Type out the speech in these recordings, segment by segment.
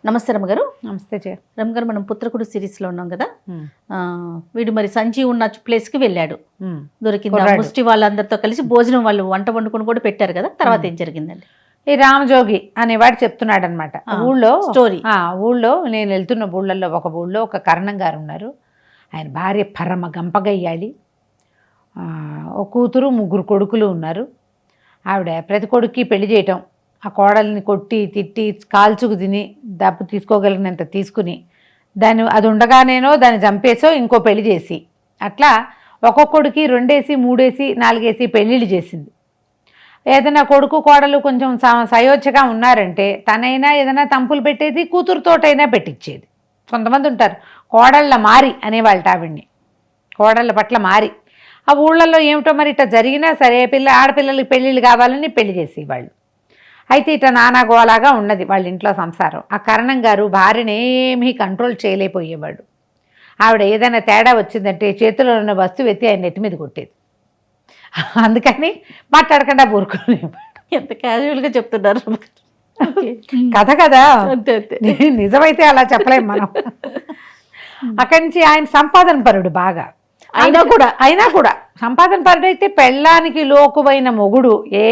నమస్తే రమ్మగారు. నమస్తే జయ. రమ్మగారు, మనం పుత్రకుడు సిరీస్లో ఉన్నాం కదా. వీడు మరి సంజీవ్ ఉన్న ప్లేస్కి వెళ్ళాడు, దొరికింది. ముష్టి వాళ్ళందరితో కలిసి భోజనం వాళ్ళు వంట వండుకొని కూడా పెట్టారు కదా. తర్వాత ఏం జరిగిందండి? ఈ రామజోగి అనేవాడు చెప్తున్నాడు అనమాట ఊళ్ళో స్టోరీ. ఊళ్ళో నేను వెళ్తున్న ఊళ్ళల్లో ఒక ఊళ్ళో ఒక కరణం గారు ఉన్నారు. ఆయన భార్య పరమ గంపగయ్యాలి. ఒక కూతురు 3 కొడుకులు ఉన్నారు. ఆవిడ ప్రతి కొడుక్కి పెళ్లి చేయటం, ఆ కోడల్ని కొట్టి తిట్టి కాల్చుకు తిని డబ్బు తీసుకోగలిగినంత తీసుకుని అది ఉండగానేనో దాన్ని చంపేసో ఇంకో పెళ్లి చేసి అట్లా ఒక్కొక్కడికి 2 వేసి 3 వేసి 4 వేసి పెళ్ళిళ్ళు చేసింది. ఏదైనా కొడుకు కోడలు కొంచెం సయోధ్యగా ఉన్నారంటే తనైనా ఏదైనా తంపులు పెట్టేది, కూతురుతోటైనా పెట్టించేది. కొంతమంది ఉంటారు కోడళ్ళ మారి అనేవాళ్ళ ఆవిడ్ని, కోడళ్ళ పట్ల మారి. ఆ ఊళ్ళల్లో ఏమిటో మరి ఇట్లా జరిగినా సరే ఆడపిల్లలకి పెళ్ళిళ్ళు కావాలని పెళ్లి చేసేవాళ్ళు. అయితే ఇట్లా నానాగోలాగా ఉన్నది వాళ్ళ ఇంట్లో సంసారం. ఆ కరణం గారు భార్యని ఏమీ కంట్రోల్ చేయలేకపోయేవాడు. ఆవిడ ఏదైనా తేడా వచ్చిందంటే చేతిలో ఉన్న వస్తువు ఎత్తి ఆయన నెత్తి మీద కొట్టేది. అందుకని మాట్లాడకుండా ఊరుకునేవాడు. ఎంత క్యాజువల్గా చెప్తున్నారు కథ కదా, అంతే. నిజమైతే అలా చెప్పలేం మనం. అక్కడి నుంచి ఆయన సంపాదన పరుడు బాగా. అయినా కూడా సంపాదన పరుడు అయితే పెళ్ళానికి లోకువైన మొగుడు ఏ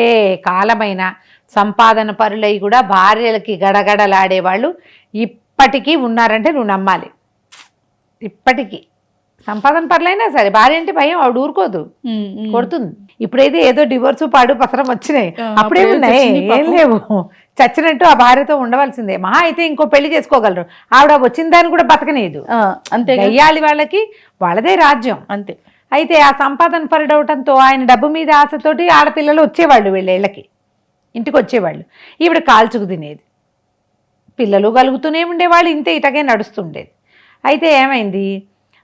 కాలమైనా సంపాదన పరులై కూడా భార్యలకి గడగడలాడేవాళ్ళు ఇప్పటికీ ఉన్నారంటే నువ్వు నమ్మాలి. ఇప్పటికీ సంపాదన పరులైనా సరే భార్య అంటే భయం, ఆవిడ ఊరుకోదు, కొడుతుంది. ఇప్పుడైతే ఏదో డివోర్సు పాడు పసరం వచ్చినాయి, అప్పుడే ఉన్నాయి, ఏం లేవు. చచ్చినట్టు ఆ భార్యతో ఉండవలసిందే. మహా అయితే ఇంకో పెళ్లి చేసుకోగలరు. ఆవిడ వచ్చిన దాన్ని కూడా బతకనేదు. అంతే. గయ్యాలి వాళ్ళకి వాళ్ళదే రాజ్యం, అంతే. అయితే ఆ సంపాదన పరుడవటంతో ఆయన డబ్బు మీద ఆశతోటి ఆడపిల్లలు వచ్చేవాళ్ళు, వీళ్ళకి ఇంటికి వచ్చేవాళ్ళు. ఈవిడ కాల్చుకు తినేది, పిల్లలు కలుగుతూనే ఉండేవాళ్ళు. ఇంతే ఇటగే నడుస్తుండేది. అయితే ఏమైంది,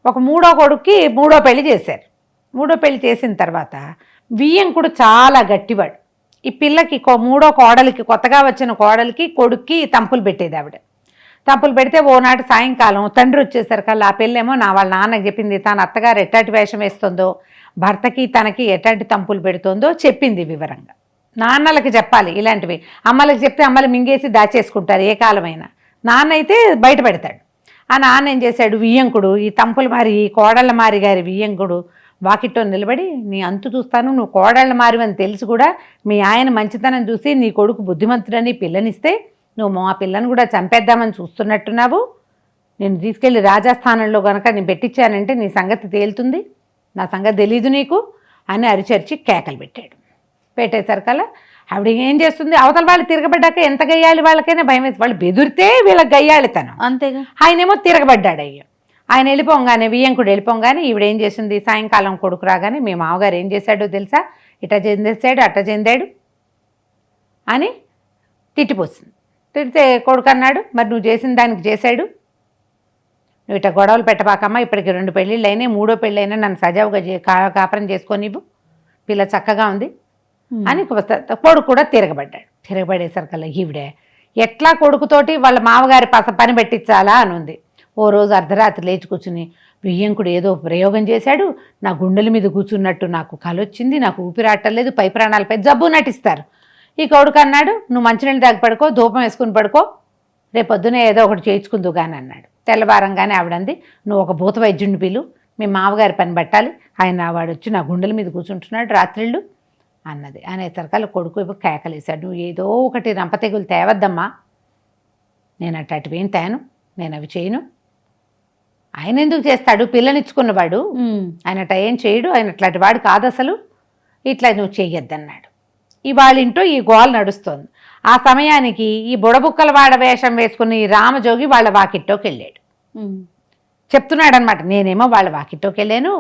ఒక 3వ కొడుక్కి 3వ పెళ్లి చేశారు. 3వ పెళ్లి చేసిన తర్వాత వియ్యంకుడు చాలా గట్టివాడు. ఈ పిల్లకి 3వ కోడలికి, కొత్తగా వచ్చిన కోడలికి కొడుక్కి తంపులు పెట్టేది ఆవిడ. తంపులు పెడితే ఓనాటి సాయంకాలం తండ్రి వచ్చేసరికల్లా ఆ పిల్లేమో వాళ్ళ నాన్నకి చెప్పింది, తన అత్తగారు ఎట్లాంటి వేషం వేస్తుందో, భర్తకి తనకి ఎట్లాంటి తంపులు పెడుతుందో చెప్పింది వివరంగా. నాన్నలకి చెప్పాలి ఇలాంటివి, అమ్మలకి చెప్తే అమ్మలు మింగేసి దాచేసుకుంటారు ఏ కాలమైనా. నాన్న అయితే బయట పెడతాడు. ఆ నాన్న ఏం చేశాడు, వియ్యంకుడు, ఈ తంపుల మారి కోడళ్ళ మారి గారి వియ్యంకుడు వాకిట్లో నిలబడి, నీ అంతు చూస్తాను, నువ్వు కోడళ్ళ మారివని తెలిసి కూడా మీ ఆయన మంచితనం చూసి నీ కొడుకు బుద్ధిమంతుడని పిల్లనిస్తే నువ్వు మా పిల్లని కూడా చంపేద్దామని చూస్తున్నట్టున్నావు. నేను తీసుకెళ్ళి రాజస్థానంలో కనుక నేను పెట్టించానంటే నీ సంగతి తేలుతుంది, నా సంగతి తెలీదు నీకు అని అరిచరిచి కేకలు పెట్టాడు. పెట్టేసరికల్లా ఆవిడ ఏం చేస్తుంది, అవతల వాళ్ళు తిరగబడ్డాక ఎంత గయ్యాలి వాళ్ళకైనా భయం వేసి, వాళ్ళు బెదిరితే వీళ్ళకి గయ్యాలితనం. అంతేగా. ఆయనేమో తిరగబడ్డాడు. ఆయన వెళ్ళిపోగానే, వియ్యంకుడు వెళ్ళిపోగానే ఈవిడ ఏం చేసింది, సాయంకాలం కొడుకు రాగానే మీ మామగారు ఏం చేశాడో తెలుసా, ఇట్లా చెందేశాడు అట్ట చెందాడు అని తిట్టిపోతుంది. తిడితే కొడుకు అన్నాడు, మరి నువ్వు చేసిన దానికి చేశాడు, నువ్వు ఇట్లా గొడవలు పెట్టబాకమ్మా, ఇప్పటికి 2 పెళ్ళిళ్ళు అయినాయి, 3వ పెళ్ళైనా నన్ను సజావుగా కాపురం చేసుకోనివ్వు, పిల్ల చక్కగా ఉంది అని కొడుకు కూడా తిరగబడ్డాడు. తిరగబడేసరికల్లా ఈవిడే ఎట్లా కొడుకుతోటి వాళ్ళ మామగారి పని పెట్టించాలా అని ఉంది. ఓ రోజు అర్ధరాత్రి లేచి కూర్చుని, వియ్యంకుడు ఏదో ప్రయోగం చేశాడు, నా గుండెల మీద కూర్చున్నట్టు నాకు కలొచ్చింది, నాకు ఊపిరాటలేదు, పై ప్రాణాలపై జబ్బు నటిస్తారు. ఈ కొడుకు అన్నాడు, నువ్వు మంచినీళ్ళు తాగి పడుకో, ధూపం వేసుకుని పడుకో, రేపొద్దునే ఏదో ఒకటి చేయించుకుందు కానీ అన్నాడు. తెల్లవారంగానే ఆవిడంది, నువ్వు ఒక భూత వైద్యుడిని పిలు, మీ మామగారి పని పట్టాలి, ఆయన వాడు వచ్చి నా గుండెల మీద కూర్చుంటున్నాడు రాత్రిళ్ళు అన్నది. అనేసరికల్లా కొడుకు ఇప్పుడు కేకలేశాడు, నువ్వు ఏదో ఒకటి రంపతెగులు తేవద్దమ్మా, నేను అట్లాంటివేం తేను, నేను అవి చేయను. ఆయన ఎందుకు చేస్తాడు, పిల్లనిచ్చుకున్నవాడు, ఆయన అట్లా ఏం చేయడు, ఆయన అట్లాంటి వాడు కాదు అసలు, ఇట్లా నువ్వు చెయ్యొద్దన్నాడు. వాళ్ళింటో ఈ గోల నడుస్తోంది. ఆ సమయానికి ఈ బుడబుక్కల వాడ వేషం వేసుకుని ఈ రామజోగి వాళ్ళ వాకిట్లోకి వెళ్ళాడు. చెప్తున్నాడు అనమాట, నేనేమో వాళ్ళ వాకిట్లోకి వెళ్ళాను,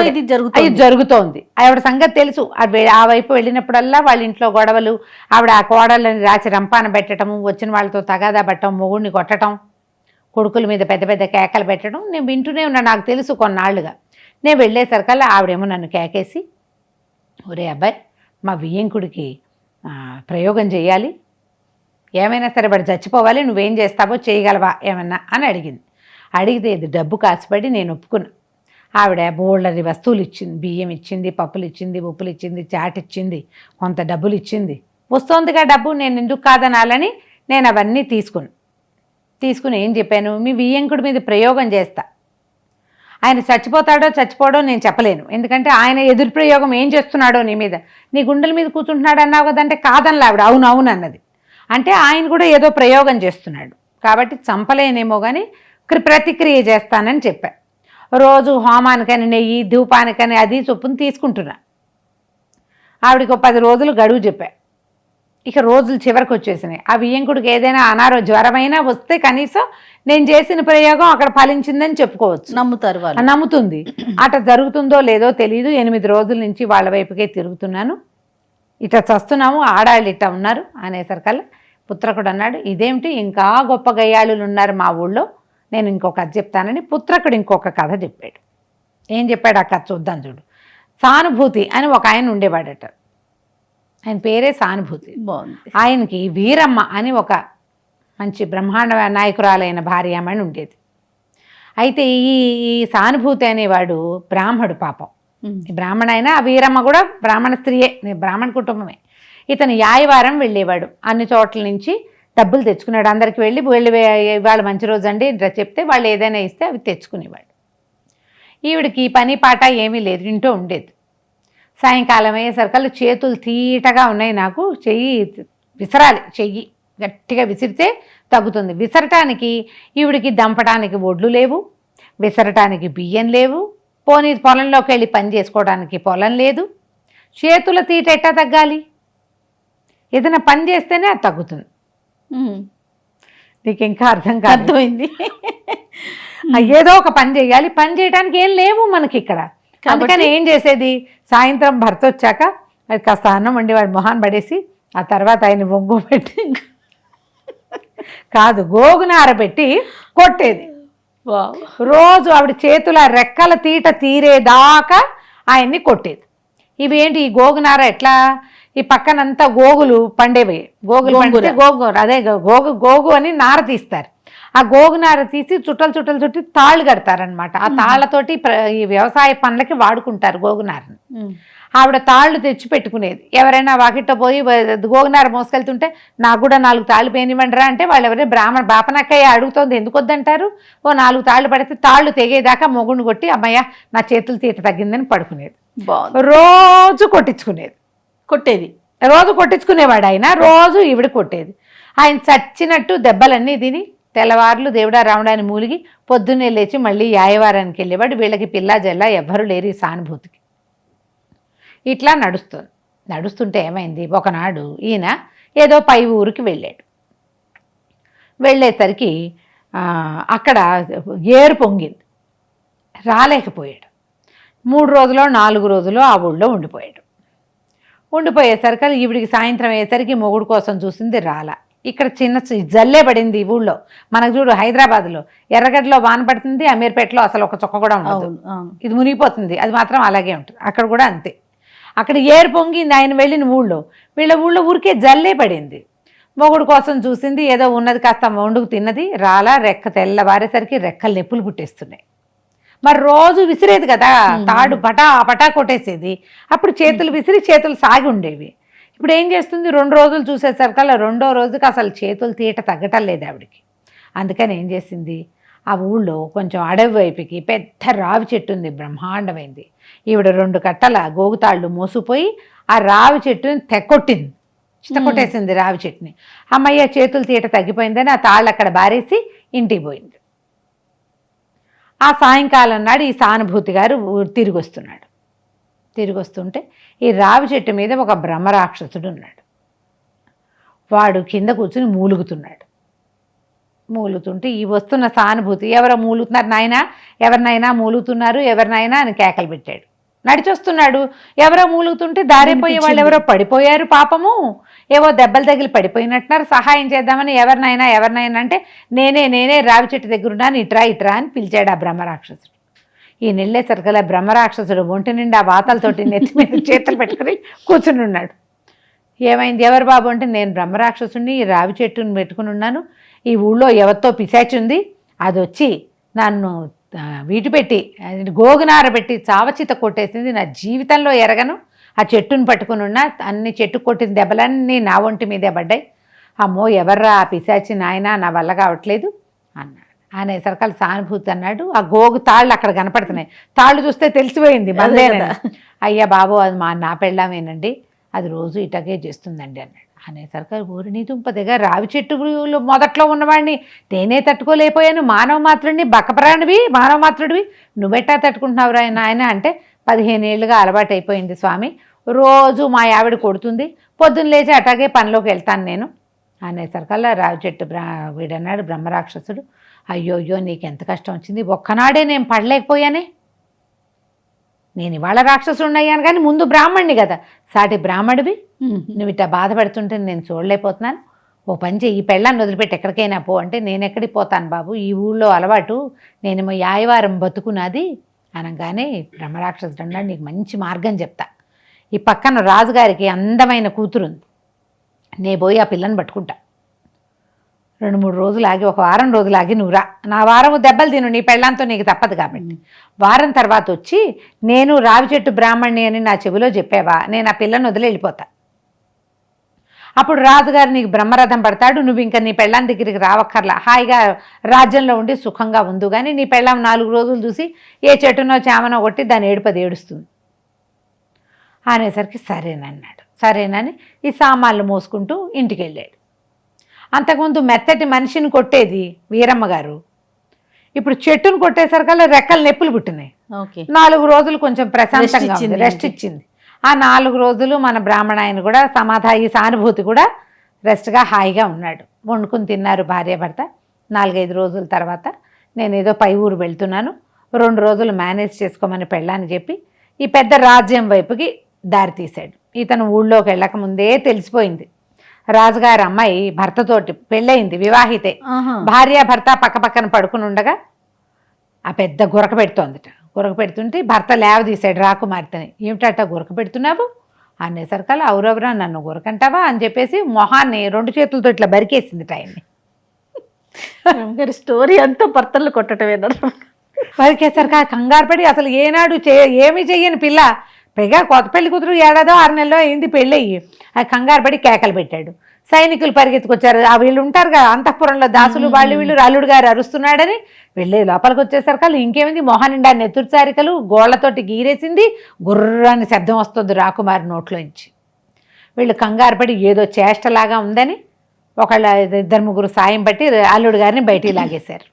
ఇది జరుగుతోంది. ఆవిడ సంగతి తెలుసు. ఆ వైపు వెళ్ళినప్పుడల్లా వాళ్ళ ఇంట్లో గొడవలు, ఆవిడ ఆ కోడళ్ళని రాచి రంపాన పెట్టడం, వచ్చిన వాళ్ళతో తగాదా పట్టడం, మొగుడిని కొట్టడం, కొడుకుల మీద పెద్ద పెద్ద కేకలు పెట్టడం నేను వింటూనే ఉన్నా, నాకు తెలుసు కొన్నాళ్ళుగా. నేను వెళ్ళేసరికల్లా ఆవిడేమో నన్ను కేకేసి, ఒరే అబ్బాయి, మా వియ్యంకుడికి ప్రయోగం చేయాలి, ఏమైనా సరే వాడు చచ్చిపోవాలి, నువ్వేం చేస్తావో చేయగలవా ఏమన్నా అని అడిగింది. అడిగితే ఇది డబ్బు కాసిపడి నేను ఒప్పుకున్నా. ఆవిడ బోళ్ళని వస్తువులు ఇచ్చింది, బియ్యం ఇచ్చింది, పప్పులు ఇచ్చింది, ఉప్పులు ఇచ్చింది, చాట్ ఇచ్చింది, కొంత డబ్బులు ఇచ్చింది. వస్తోందిగా డబ్బు, నేను ఎందుకు కాదనాలని నేను అవన్నీ తీసుకున్నాను. తీసుకుని ఏం చెప్పాను, మీ వియ్యంకుడి మీద ప్రయోగం చేస్తా. ఆయన చచ్చిపోతాడో చచ్చిపోడో నేను చెప్పలేను, ఎందుకంటే ఆయన ఎదురు ప్రయోగం ఏం చేస్తున్నాడో నీ మీద. నీ గుండెల మీద కూర్చుంటున్నాడు అన్నావు కదంటే కాదనలా ఆవిడ, అవును అవును అన్నది. అంటే ఆయన కూడా ఏదో ప్రయోగం చేస్తున్నాడు కాబట్టి చంపలేనేమో కానీ ప్రతిక్రియ చేస్తానని చెప్పా. రోజు హోమానికని నెయ్యి ధూపానికని అది చొప్పున తీసుకుంటున్నా. ఆవిడకి 10 రోజులు గడువు చెప్పా. ఇక రోజులు చివరికి వచ్చేసినాయి. ఆ వియ్యంకుడికి ఏదైనా జ్వరమైనా వస్తే కనీసం నేను చేసిన ప్రయోగం అక్కడ ఫలించిందని చెప్పుకోవచ్చు, నమ్ముతారు వాళ్ళు. నమ్ముతుంది. అట జరుగుతుందో లేదో తెలియదు. 8 రోజుల నుంచి వాళ్ళ వైపుకే తిరుగుతున్నాను. ఇట చస్తున్నాము, ఆడాళ్ళు ఇట్ట ఉన్నారు అనేసరికల్లా పుత్రకుడు అన్నాడు, ఇదేమిటి ఇంకా గొప్ప గయ్యాళులు ఉన్నారు మా ఊళ్ళో, నేను ఇంకొక కథ చెప్తానని పుత్రకుడు ఇంకొక కథ చెప్పాడు. ఏం చెప్పాడు ఆ కథ చూద్దాం చూడు. సానుభూతి అని ఒక ఆయన ఉండేవాడట. ఆయన పేరే సానుభూతి. బాగుంది. ఆయనకి వీరమ్మ అని ఒక మంచి బ్రహ్మాండ నాయకురాలైన భార్యమని ఉండేది. అయితే ఈ సానుభూతి అనేవాడు బ్రాహ్మడు పాపం. బ్రాహ్మణ అయినా ఆ వీరమ్మ కూడా బ్రాహ్మణ స్త్రీయే, బ్రాహ్మణ కుటుంబమే. ఇతను యాయవారం వెళ్ళేవాడు. అన్ని చోట్ల నుంచి డబ్బులు తెచ్చుకున్నాడు. అందరికి వెళ్ళి ఇవాళ మంచి రోజు అండి చెప్తే వాళ్ళు ఏదైనా ఇస్తే అవి తెచ్చుకునేవాడు. ఈవిడికి పని పాట ఏమీ లేదు, ఇంటూ ఉండేది. సాయంకాలం అయ్యేసరికల్లా చేతులు తీటగా ఉన్నాయి, నాకు చెయ్యి విసరాలి, చెయ్యి గట్టిగా విసిరితే తగ్గుతుంది. విసరటానికి ఈవిడికి దంపటానికి ఒడ్లు లేవు, విసరటానికి బియ్యం లేవు, పోనీ పొలంలోకి వెళ్ళి పని చేసుకోవడానికి పొలం లేదు. చేతుల తీట ఎట్టా తగ్గాలి? ఏదైనా పని చేస్తేనే అది తగ్గుతుంది. నీకు ఇంకా అర్థమైంది. ఏదో ఒక పని చేయాలి, పని చేయడానికి ఏం లేవు మనకి ఇక్కడ. అందుకని ఏం చేసేది, సాయంత్రం భర్త వచ్చాక అది కాస్త అన్నం వండి వాడి మొహాన్ని పడేసి ఆ తర్వాత ఆయన బొంగు పెట్టి కాదు గోగునార పెట్టి కొట్టేది. రోజు ఆవిడ చేతుల రెక్కల తీట తీరేదాకా ఆయన్ని కొట్టేది. ఇవి ఏంటి, ఈ గోగునార ఎట్లా, ఈ పక్కనంతా గోగులు పండేవి, గోగులు పండితే అదే గోగు అని నార తీస్తారు. ఆ గోగునార తీసి చుట్టలు చుట్టలు చుట్టి తాళ్ళు కడతారనమాట. ఆ తాళ్లతోటి ఈ వ్యవసాయ పనులకి వాడుకుంటారు గోగునారని. ఆవిడ తాళ్ళు తెచ్చి పెట్టుకునేది. ఎవరైనా వాకిట్లో పోయి గోగునార మోసుకెళ్తుంటే నాకు కూడా 4 తాళ్ళు పేనివ్వండిరా అంటే వాళ్ళు ఎవరైనా బ్రాహ్మణ బాపనక్కయ్య అడుగుతోంది, ఎందుకు వద్దంటారు. 4 తాళ్ళు పడితే తాళ్ళు తెగేదాకా మొగుడిని కొట్టి అమ్మయ్య నా చేతులు తీట తగ్గిందని పడుకునేది. రోజు కొట్టేది, రోజు కొట్టించుకునేవాడు ఆయన. రోజు ఈవిడ కొట్టేది. ఆయన చచ్చినట్టు దెబ్బలన్నీ తిని తెల్లవారులు దేవుడా రావడాన్ని మూలిగి పొద్దున్నే లేచి మళ్ళీ యాయవారానికి వెళ్ళేవాడు. వీళ్ళకి పిల్లా జల్లా ఎవ్వరూ లేరు ఈ సానుభూతికి. ఇట్లా నడుస్తుంటే ఏమైంది, ఒకనాడు ఈయన ఏదో పై ఊరికి వెళ్ళాడు. వెళ్ళేసరికి అక్కడ ఏరు పొంగింది, రాలేకపోయాడు. 3 రోజులో 4 రోజులో ఆ ఊళ్ళో ఉండిపోయేసరికి ఈవిడికి సాయంత్రం అయ్యేసరికి మొగుడు కోసం చూసింది రాలా. ఇక్కడ చిన్న జల్లే పడింది ఈ ఊళ్ళో. మనకు చూడు హైదరాబాద్లో ఎర్రగడ్డలో వాన పడుతుంది, అమీర్పేటలో అసలు ఒక చొక్క కూడా ఉండదు, ఇది మునిగిపోతుంది. అది మాత్రం అలాగే ఉంటుంది. అక్కడ కూడా అంతే. అక్కడ ఏరు పొంగింది ఆయన వెళ్ళిన ఊళ్ళో. వీళ్ళ ఊళ్ళో ఊరికే జల్లే పడింది. మొగుడు కోసం చూసింది, ఏదో ఉన్నది కాస్త వండుకు తిన్నది, రాలా. తెల్లవారేసరికి రెక్కలు నొప్పులు పుట్టేస్తున్నాయి. మరి రోజు విసిరేది కదా, తాడు పటా కొట్టేసేది. అప్పుడు చేతులు విసిరి చేతులు సాగి ఉండేవి. ఇప్పుడు ఏం చేస్తుంది, 2 రోజులు చూసేసరికల్లా 2వ రోజుకి అసలు చేతులు తీట తగ్గటం లేదు ఆవిడికి. అందుకని ఏం చేసింది, ఆ ఊళ్ళో కొంచెం అడవి వైపుకి పెద్ద రావి చెట్టు ఉంది, బ్రహ్మాండమైంది. ఈవిడ 2 కట్టల గోగుతాళ్ళు మోసుపోయి ఆ రావి చెట్టుని చిత్తకొట్టేసింది రావి చెట్టుని. అమ్మయ్య చేతులు తీట తగ్గిపోయిందని ఆ తాళ్ళు అక్కడ బారేసి ఇంటికి పోయింది. ఆ సాయంకాలం నాడు ఈ సానుభూతి గారు తిరిగి వస్తుంటే ఈ రావి చెట్టు మీద ఒక బ్రహ్మరాక్షసుడు ఉన్నాడు. వాడు కింద కూర్చుని మూలుగుతుంటే ఈ వస్తున్న సానుభూతి, ఎవరో మూలుగుతున్నారు నాయనా, ఎవరినైనా మూలుగుతున్నారు, ఎవరినైనా అని కేకలు పెట్టాడు. నడిచొస్తున్నాడు, ఎవరో మూలుగుతుంటే దారిపోయే వాళ్ళు ఎవరో పడిపోయారు పాపము, ఏవో దెబ్బలు తగిలి పడిపోయినట్టున్నారు, సహాయం చేద్దామని ఎవరినైనా అంటే నేనే రావి చెట్టు దగ్గర ఉన్నాను, ఇట్రా అని పిలిచాడు ఆ బ్రహ్మరాక్షసుడు. ఈ నెళ్ళేసరికల్లా బ్రహ్మరాక్షసుడు ఒంటి నిండా వాతలతోటి నెత్తి మీద చేతులు పెట్టుకుని కూర్చుని ఉన్నాడు. ఏమైంది, ఎవరు బాబు అంటే, నేను బ్రహ్మరాక్షసుని ఈ రావి చెట్టుని పెట్టుకుని ఉన్నాను, ఈ ఊళ్ళో ఎవరితో పిశాచుంది, అది వచ్చి నన్ను వీటి పెట్టి గోగునార పెట్టి చావచిత కొట్టేసింది. నా జీవితంలో ఎరగను, ఆ చెట్టును పట్టుకుని ఉన్నా, అన్ని చెట్టు కొట్టిన దెబ్బలన్నీ నా ఒంటి మీదే పడ్డాయి. అమ్మో ఎవర్రా ఆ పిశాచి నాయనా, నా వల్ల కావట్లేదు, అన్నాడు. అనేసరికి సానుభూతి అన్నాడు, ఆ గోగు తాళ్ళు అక్కడ కనపడుతున్నాయి, తాళ్ళు చూస్తే తెలిసిపోయింది మందేనని. అయ్యా బాబు అది నా పెళ్ళామేనండి, అది రోజు ఇటకే చేస్తుందండి అన్నాడు. అనేసరికి ఊరిని దుంపదిగా రావి చెట్టు మొదట్లో ఉన్నవాడిని నేనే తట్టుకోలేకపోయాను, మానవ మాత్రుడిని, బకప్రాణివి, మానవ మాత్రుడివి, నువ్వెట్టా తట్టుకుంటున్నావురా ఆయన అంటే 15 ఏళ్ళుగా అలవాటు అయిపోయింది స్వామి, రోజు మా ఆవిడ కొడుతుంది, పొద్దున్న లేచి అటాగే పనిలోకి వెళ్తాను నేను అనేసరికల్లా రావి చెట్టు వీడన్నాడు బ్రహ్మరాక్షసుడు, అయ్యో నీకెంత కష్టం వచ్చింది, ఒక్కనాడే నేను పడలేకపోయానే, నేను ఇవాళ రాక్షసుడిని అయ్యాను కానీ ముందు బ్రాహ్మణ్ణి కదా, సాటి బ్రాహ్మడివి, నువ్వు ఇట్లా బాధపడుతుంటే నేను చూడలేకపోతున్నాను, ఓ పని చెయ్యి, ఈ పెళ్ళాన్ని వదిలిపెట్టి ఎక్కడికైనా పో అంటే, నేను ఎక్కడికి పోతాను బాబు, ఈ ఊళ్ళో అలవాటు, నేనేమో యాయవారం బతుకున్నది అనగానే బ్రహ్మరాక్షసుడు అన్నాడు, నీకు మంచి మార్గం చెప్తా, ఈ పక్కన రాజుగారికి అందమైన కూతురుంది, నే పోయి ఆ పిల్లని పట్టుకుంటా, 2-3 రోజులు ఆగి, ఒక వారం రోజులు ఆగి నువ్వు రా, నా వారము దెబ్బలు తిను, నీ పెళ్ళంతో నీకు తప్పదు కాబట్టి, వారం తర్వాత వచ్చి నేను రావి చెట్టు బ్రాహ్మణ్ణి అని నా చెవిలో చెప్పావా, నేను ఆ పిల్లని వదిలి వెళ్ళిపోతా, అప్పుడు రాజుగారు నీకు బ్రహ్మరథం పడతాడు, నువ్వు ఇంకా నీ పెళ్ళాం దగ్గరికి రావక్కర్లా, హాయిగా రాజ్యంలో ఉండి సుఖంగా ఉండు, కానీ నీ పెళ్ళాం 4 రోజులు చూసి ఏ చెట్టునో చామనో కొట్టి దాన్ని ఏడుస్తుంది అనేసరికి సరేనన్నాడు. సరేనని ఈ సామాన్లు మోసుకుంటూ ఇంటికి వెళ్ళాడు. అంతకుముందు మెత్తటి మనిషిని కొట్టేది వీరమ్మ గారు, ఇప్పుడు చెట్టును కొట్టేసరికల్లా రెక్కలు నొప్పులు పుట్టినాయి. 4 రోజులు కొంచెం ప్రశాంతంగా రెస్ట్ ఇచ్చింది. ఆ 4 రోజులు మన బ్రాహ్మణాయన కూడా ఈ సానుభూతి కూడా రెస్ట్గా హాయిగా ఉన్నాడు. వండుకుని తిన్నారు భార్యాభర్త. 4-5 రోజుల తర్వాత నేను ఏదో పై ఊరు వెళ్తున్నాను, 2 రోజులు మేనేజ్ చేసుకోమని పెళ్ళాన్ని చెప్పి ఈ పెద్ద రాజ్యం వైపుకి దారి తీశాడు. ఇతను ఊళ్ళోకి వెళ్ళక ముందే తెలిసిపోయింది, రాజుగారి అమ్మాయి భర్తతోటి పెళ్ళయింది, వివాహితే, భార్యాభర్త పక్కపక్కన పడుకుని ఉండగా ఆ పెద్ద గురక పెడుతోందిట. గురక పెడుతుంటే భర్త లేవ తీశాడు రాకుమార్తెని, ఏమిటట గురక పెడుతున్నావు అనేసరికల్లా, అవురవరా నన్ను గురకంటావా అని చెప్పేసి మొహాన్ని 2 చేతులతో ఇట్లా బరికేసింది ఆయన్ని. స్టోరీ అంతా భర్తలు కొట్టటమేనా? బరికేసరికి కంగారు పడి అసలు ఏనాడు ఏమీ చెయ్యని పిల్ల, పైగా కొత్త పెళ్లి కూతురు 6 నెలలో అయింది పెళ్ళయ్యి, ఆ కంగారు పడి కేకలు పెట్టాడు. సైనికులు పరిగెత్తుకొచ్చారు, ఆ వీళ్ళు ఉంటారు కదా అంతఃపురంలో దాసులు, వీళ్ళు అల్లుడు గారు అరుస్తున్నాడని వెళ్ళి లోపలికి వచ్చేసరికి ఇంకేమైంది, మొహం నిండా నెత్తురుచారికలు, గోళ్లతోటి గీరేసింది, గుర్రాన్ని శబ్దం వస్తుంది రాకుమారి నోట్లోంచి. వీళ్ళు కంగారు పడి ఏదో చేష్టలాగా ఉందని 2-3 సాయం పట్టి అల్లుడు గారిని బయటికి లాగేశారు.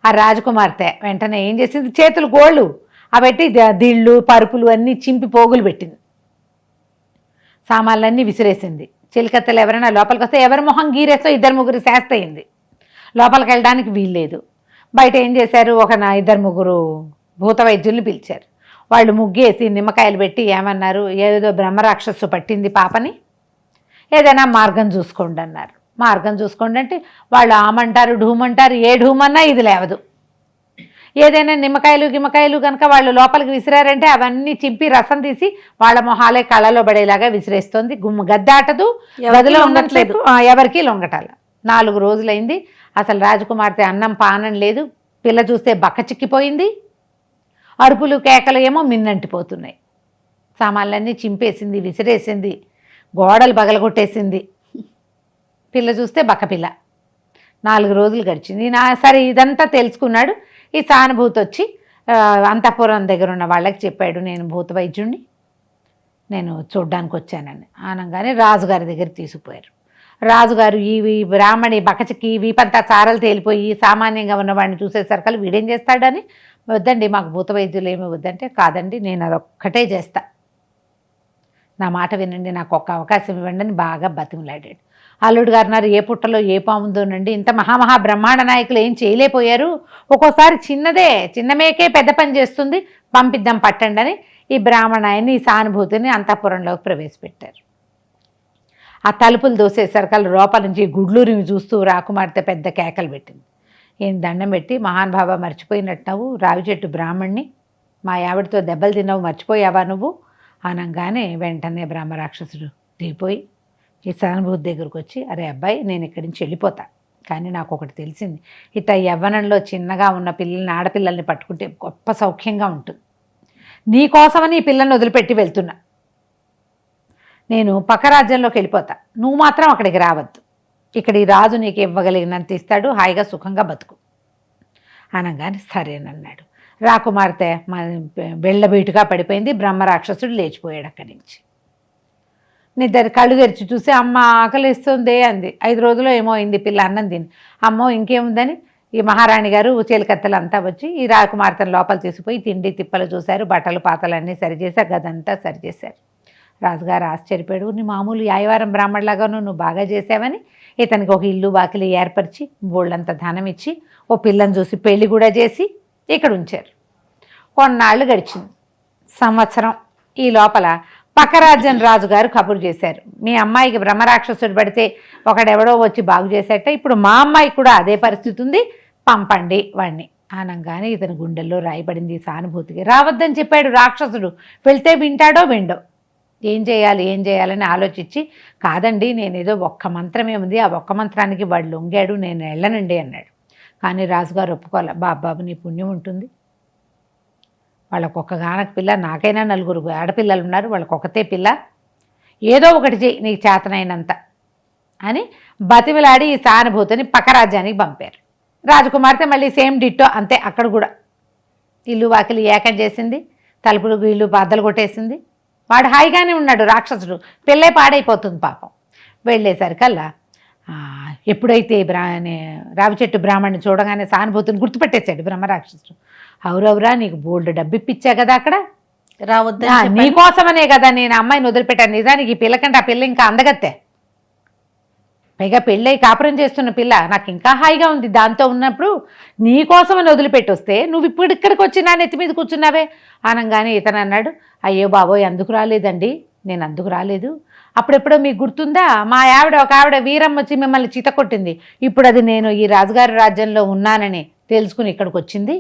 ఆ రాజకుమార్తె వెంటనే ఏం చేసింది, చేతులు గోళ్ళు పెట్టి దిళ్ళు పరుపులు అన్నీ చింపి పోగులు పెట్టింది, సామాన్లన్నీ విసిరేసింది. చిలికత్తెలు ఎవరైనా లోపలికి వస్తే ఎవరి మొహం గీరేస్తో 2-3 శాస్తయింది, లోపలికి వెళ్ళడానికి వీల్లేదు. బయట ఏం చేశారు, 2-3 భూత వైద్యుల్ని పిలిచారు. వాళ్ళు ముగ్గేసి నిమ్మకాయలు పెట్టి ఏమన్నారు, ఏదో బ్రహ్మరాక్షసు పట్టింది పాపని, ఏదైనా మార్గం చూసుకోండి అన్నారు. మార్గం చూసుకోండి అంటే వాళ్ళు ఆమంటారు ఢూమంటారు, ఏ ఢూమన్నా ఇది లేవదు. ఏదైనా నిమ్మకాయలు కనుక వాళ్ళు లోపలికి విసిరారంటే అవన్నీ చింపి రసం తీసి వాళ్ళ మొహాలే కళ్ళలో పడేలాగా విసిరేస్తుంది. గద్దాటదు, గదిలో ఉండట్లేదు, ఎవరికీ లొంగటాల. 4 రోజులైంది, అసలు రాజకుమార్తె అన్నం పానం లేదు, పిల్ల చూస్తే బక్క చిక్కిపోయింది, అరుపులు కేకలు ఏమో మిన్నంటిపోతున్నాయి. సామాన్లన్నీ చింపేసింది, విసిరేసింది, గోడలు పగలగొట్టేసింది. పిల్ల చూస్తే బక్క పిల్ల. 4 రోజులు గడిచింది. సరే ఇదంతా తెలుసుకున్నాడు. ఈ సానుభూతి వచ్చి అంతఃపురం దగ్గర ఉన్న వాళ్ళకి చెప్పాడు, నేను భూత వైద్యుడిని, నేను చూడ్డానికి వచ్చానని. అనగానే రాజుగారి దగ్గర తీసుకుపోయారు. రాజుగారు ఈ బ్రాహ్మణి బకచిక్కి వీపంతా చారలు తేలిపోయి సామాన్యంగా ఉన్నవాడిని చూసేసరికి వీడేం చేస్తాడని, వద్దండి మాకు భూత వైద్యులు ఏమి వద్దంటే, కాదండి నేను అదొక్కటే చేస్తా, నా మాట వినండి, నాకు ఒక్క అవకాశం ఇవ్వండి అని బాగా బతిమలాడాడు. అల్లుడు గారు అన్నారు, ఏ పుట్టలో ఏ పాముందోనండి, ఇంత మహామహా బ్రహ్మాండ నాయకులు ఏం చేయలేకపోయారు, ఒక్కోసారి చిన్న మేకే పెద్ద పని చేస్తుంది, పంపిద్దాం పట్టండి అని ఈ బ్రాహ్మణాయన్ని ఈ సానుభూతిని అంతఃపురంలోకి ప్రవేశపెట్టారు. ఆ తలుపులు దోసేసరికి లోపల నుంచి గుడ్లూరిని చూస్తూ రాకుమార్తె పెద్ద కేకలు పెట్టింది. ఏం దండం పెట్టి, మహానుభావ మర్చిపోయినట్టు రావి చెట్టు బ్రాహ్మణ్ణి, మా ఆవిడతో దెబ్బలు తిన్నావు మర్చిపోయావా నువ్వు అనగానే వెంటనే బ్రహ్మరాక్షసుడు దిగిపోయి ఈ సానుభూతి దగ్గరకు వచ్చి, అరే అబ్బాయి నేను ఇక్కడి నుంచి వెళ్ళిపోతా, కానీ నాకు ఒకటి తెలిసింది, ఇట్లా యవ్వనంలో చిన్నగా ఉన్న పిల్లల్ని, ఆడపిల్లల్ని పట్టుకుంటే గొప్ప సౌఖ్యంగా ఉంటుంది, నీకోసమని ఈ పిల్లల్ని వదిలిపెట్టి వెళ్తున్నా, నేను పక్క రాజ్యంలోకి వెళ్ళిపోతా, నువ్వు మాత్రం అక్కడికి రావద్దు, ఇక్కడ ఈ రాజు నీకు ఇవ్వగలిగినంత ఇస్తాడు, హాయిగా సుఖంగా బతుకు అనగానే సరేనన్నాడు. రాకుమార్తె బెళ్ళబీటుగా పడిపోయింది. బ్రహ్మరాక్షసుడు లేచిపోయాడు అక్కడి నుంచి. నిద్ర కళ్ళు తెరిచి చూసి అమ్మ ఆకలిస్తుంది అంది. 5 రోజులు ఏమో అయింది పిల్ల అన్నం తిని. అమ్మో ఇంకేముందని ఈ మహారాణి గారు చేలికత్తెలు అంతా వచ్చి ఈ రాకుమార్తెను లోపల తీసుకుపోయి తిండి తిప్పలు చూశారు, బట్టలు పాతలన్నీ సరిచేసి గదంతా సరిచేశారు. రాజుగారు ఆశ్చర్యపోయాడు. నీ మామూలు యాయవారం బ్రాహ్మణులాగాను నువ్వు బాగా చేసావని ఇతనికి ఒక ఇల్లు వాకిలి ఏర్పరిచి బోళ్ళంత ధనం ఇచ్చి ఓ పిల్లని చూసి పెళ్లి కూడా చేసి ఇక్కడ ఉంచారు. కొన్నాళ్ళు గడిచింది, సంవత్సరం. ఈ లోపల పక్కరాజ్యం రాజుగారు కబురు చేశారు, మీ అమ్మాయికి బ్రహ్మరాక్షసుడు పడితే ఒకడెవడో వచ్చి బాగు చేసేట, ఇప్పుడు మా అమ్మాయికి కూడా అదే పరిస్థితి ఉంది, పంపండి వాడిని అనగానే ఇతని గుండెల్లో రాయబడింది సానుభూతికి. రావద్దని చెప్పాడు రాక్షసుడు, వెళ్తే వింటాడో విండో. ఏం చేయాలని ఆలోచించి, కాదండి నేనేదో ఒక్క మంత్రమే ఉంది, ఆ ఒక్క మంత్రానికి వాడు లొంగాడు, నేను వెళ్ళనండి అన్నాడు. కానీ రాజుగారు ఒప్పుకోవాలి. బాబాబు నీ పుణ్యం ఉంటుంది, వాళ్ళకు ఒక్కగానక పిల్ల, నాకైనా 4 ఆడపిల్లలు ఉన్నారు, వాళ్ళకు ఒకతే పిల్ల, ఏదో ఒకటి చెయ్యి నీకు చేతనైనంత అని బతిమిలాడి ఈ సానుభూతిని పక్క రాజ్యానికి పంపారు. రాజకుమార్తె మళ్ళీ సేమ్ డిట్టో అంతే, అక్కడ కూడా ఇల్లు వాకిలి ఏకం చేసింది, తలుపులు ఇల్లు బద్దలు కొట్టేసింది. వాడు హాయిగానే ఉన్నాడు రాక్షసుడు, పిల్లే పాడైపోతుంది పాపం. వెళ్ళేసరికల్లా ఎప్పుడైతే రావి చెట్టు బ్రాహ్మణ్ణి చూడగానే సానుభూతిని గుర్తుపెట్టేశాడు బ్రహ్మరాక్షసుడు. అవురవురా నీకు బోల్డ్ డబ్బిప్పిచ్చా కదా అక్కడ, రావద్దా నీకోసమనే కదా నేను అమ్మాయిని వదిలిపెట్టాను. నిజానికి ఈ పిల్లకంటే ఆ పిల్ల ఇంకా అందగత్తే, పైగా పెళ్ళై కాపురం చేస్తున్న పిల్ల, నాకు ఇంకా హాయిగా ఉంది దాంతో ఉన్నప్పుడు, నీకోసమని వదిలిపెట్టి వస్తే నువ్వు ఇప్పుడు ఇక్కడికి వచ్చి నా నెత్తి మీద కూర్చున్నావే అనగానే ఇతను అన్నాడు, అయ్యో బాబోయ్ అందుకు రాలేదండి, నేను అందుకు రాలేదు. అప్పుడెప్పుడో మీకు గుర్తుందా, మా ఒక ఆవిడ వీరమ్మ వచ్చి మిమ్మల్ని చితకొట్టింది, ఇప్పుడు అది నేను ఈ రాజుగారి రాజ్యంలో ఉన్నానని తెలుసుకుని ఇక్కడికి వచ్చింది,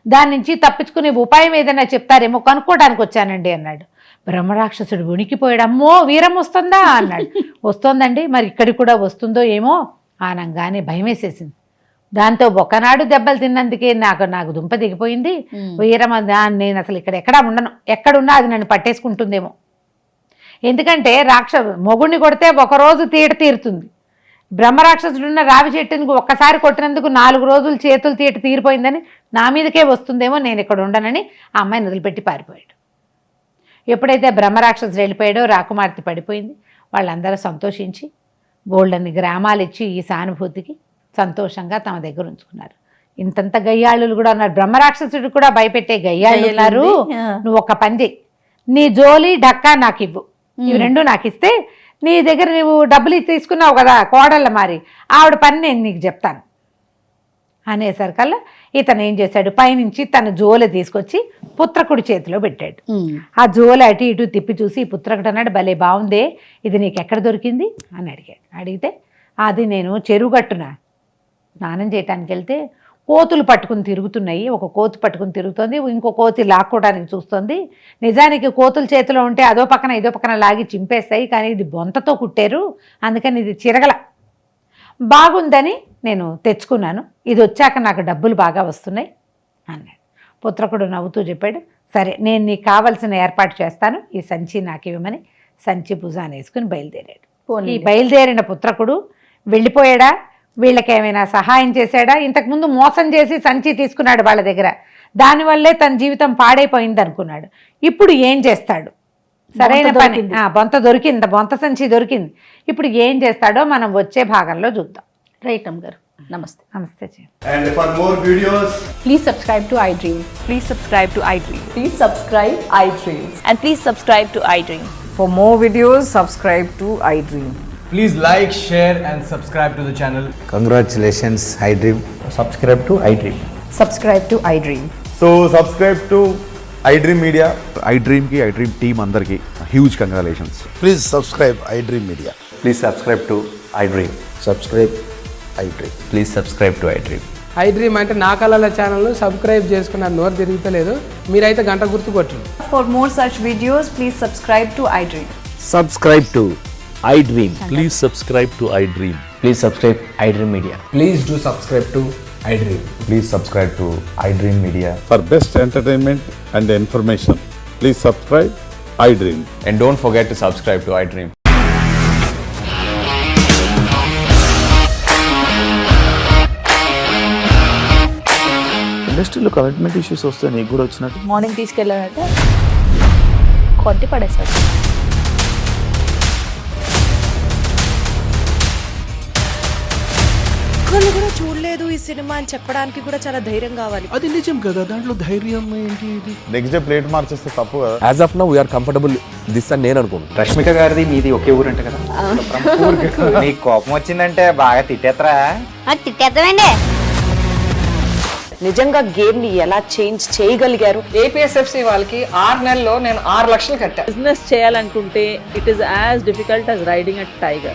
దాని నుంచి తప్పించుకునే ఉపాయం ఏదైనా చెప్తారేమో కనుక్కోవడానికి వచ్చానండి అన్నాడు. బ్రహ్మరాక్షసుడు ఉనికిపోయాడు. అమ్మో వీరం వస్తుందా అన్నాడు. వస్తోందండి, మరి ఇక్కడికి కూడా వస్తుందో ఏమో అనగానే భయం వేసేసింది. దాంతో ఒక్కనాడు దెబ్బలు తిన్నందుకే నాకు దుంప దిగిపోయింది. వీరమ నేను అసలు ఎక్కడా ఉండను, ఎక్కడున్నా అది నన్ను పట్టేసుకుంటుందేమో. ఎందుకంటే మొగుడిని కొడితే ఒకరోజు తీరుతుంది, బ్రహ్మరాక్షసుడున్న రావి చెట్టుని ఒక్కసారి కొట్టినందుకు 4 రోజులు చేతులు తీరిపోయిందని నా మీదకే వస్తుందేమో, నేను ఇక్కడ ఉండనని ఆ అమ్మాయిని వదిలిపెట్టి పారిపోయాడు. ఎప్పుడైతే బ్రహ్మరాక్షసుడు వెళ్ళిపోయాడో రాకుమార్తె పడిపోయింది. వాళ్ళందరూ సంతోషించి బోల్డన్ని గ్రామాలు ఇచ్చి ఈ సానుభూతికి సంతోషంగా తమ దగ్గర ఉంచుకున్నారు. ఇంతంత గయ్యాళ్ళు కూడా ఉన్నారు, బ్రహ్మరాక్షసుడు కూడా భయపెట్టే గయ్యాళ్ళు ఉన్నారు. నువ్వు ఒక పని చెయ్యి, నీ జోలి ఢక్కా నాకు ఇవ్వు, ఇవి 2 నాకు ఇస్తే నీ దగ్గర నువ్వు డబ్బులు తీసుకున్నావు కదా కోడళ్ళ మారి, ఆవిడ పని నేను నీకు చెప్తాను అనేసరికల్లా ఇతను ఏం చేశాడు, పైనుంచి తన జోలె తీసుకొచ్చి పుత్రకుడి చేతిలో పెట్టాడు. ఆ జోలె అటు ఇటు తిప్పి చూసి పుత్రకుడు అన్నాడు, భలే బాగుందే, ఇది నీకు ఎక్కడ దొరికింది అని అడిగాడు. అడిగితే అది నేను చెరువుగట్టున స్నానం చేయటానికి వెళ్తే కోతులు పట్టుకుని తిరుగుతున్నాయి, ఒక కోతి పట్టుకుని తిరుగుతుంది, ఇంకో కోతి లాక్కోవడానికి చూస్తుంది. నిజానికి కోతుల చేతిలో ఉంటే అదో పక్కన ఇదో పక్కన లాగి చింపేస్తాయి, కానీ ఇది బొంతతో కుట్టారు, అందుకని ఇది చిరగల బాగుందని నేను తెచ్చుకున్నాను, ఇది వచ్చాక నాకు డబ్బులు బాగా వస్తున్నాయి అన్నాడు. పుత్రకుడు నవ్వుతూ చెప్పాడు, సరే నేను నీకు కావలసిన ఏర్పాటు చేస్తాను, ఈ సంచి నాకు ఇవ్వమని సంచి భుజాన్ని వేసుకుని బయలుదేరాడు. ఈ బయలుదేరిన పుత్రకుడు వెళ్ళిపోయాడా, వీళ్ళకేమైనా సహాయం చేశాడా? ఇంతకుముందు మోసం చేసి సంచి తీసుకున్నాడు వాళ్ళ దగ్గర, దానివల్లే తన జీవితం పాడైపోయింది అనుకున్నాడు. ఇప్పుడు ఏం చేస్తాడు? సరైన పని, బొంత దొరికింది, బొంత సంచి దొరికింది, ఇప్పుడు ఏం చేస్తాడో మనం వచ్చే భాగంలో చూద్దాం. రైట్ అమ్మ గారు, నమస్తే. నమస్తే. And for more videos, Please subscribe to iDream. Please subscribe to iDream. Please subscribe iDream. And please subscribe to iDream. For more videos, subscribe to iDream. please like, share and subscribe to the channel. Congratulations, iDream. Subscribe to iDream. Subscribe to iDream. So subscribe to iDream Media. iDream ki iDream team andarki huge congratulations. Please subscribe iDream Media. Please subscribe to iDream. Subscribe iDream. Please subscribe to iDream. iDream అంటే నా కళల ఛానల్ను subscribe చేసుకున్నారు, నోరు తిరుగుతలేదు, మీరైతే గంట గుర్తు కొట్టండి. For more such videos, please subscribe to iDream. Subscribe to iDream. Please subscribe to iDream. Please subscribe iDream Media. Please do subscribe to iDream. Please subscribe to iDream Media. For best entertainment and information, please subscribe iDream. And don't forget to subscribe to iDream. ఇండస్ట్రీలో commitment issues వస్తే నీకు కూడా వచ్చినట్టు morning తీసుకెళ్ళాడంటే కొట్టి పడేశాడు. ఒక్కళ్ళు కూడా చూడలేదు ఈ సినిమా అని చెప్పడానికి కూడా చాలా ధైర్యం కావాలి. అది నిజం కదా, దాంట్లో ధైర్యం ఏంటి ఇది? నెక్స్ట్ డే ప్లేట్ మార్చేస్తే తప్పు కదా. As of now we are comfortable this అని నేను అనుకుంటున్నాను. రష్మిక గారిది మీది ఒకే ఊరంట కదా. నీకు కోపం వచ్చిందంటే బాగా తిట్టేత్తరా? తిట్టేద్దామండి. నిజంగా గేమ్ ని ఎలా చేంజ్ చేయగలిగారు? ఏపీఎస్ఎఫ్సి వాళ్ళకి 6 నెలల్లో నేను 6 లక్షలు కట్టా. బిజినెస్ చేయాలనుకుంటే it is as difficult as riding a tiger.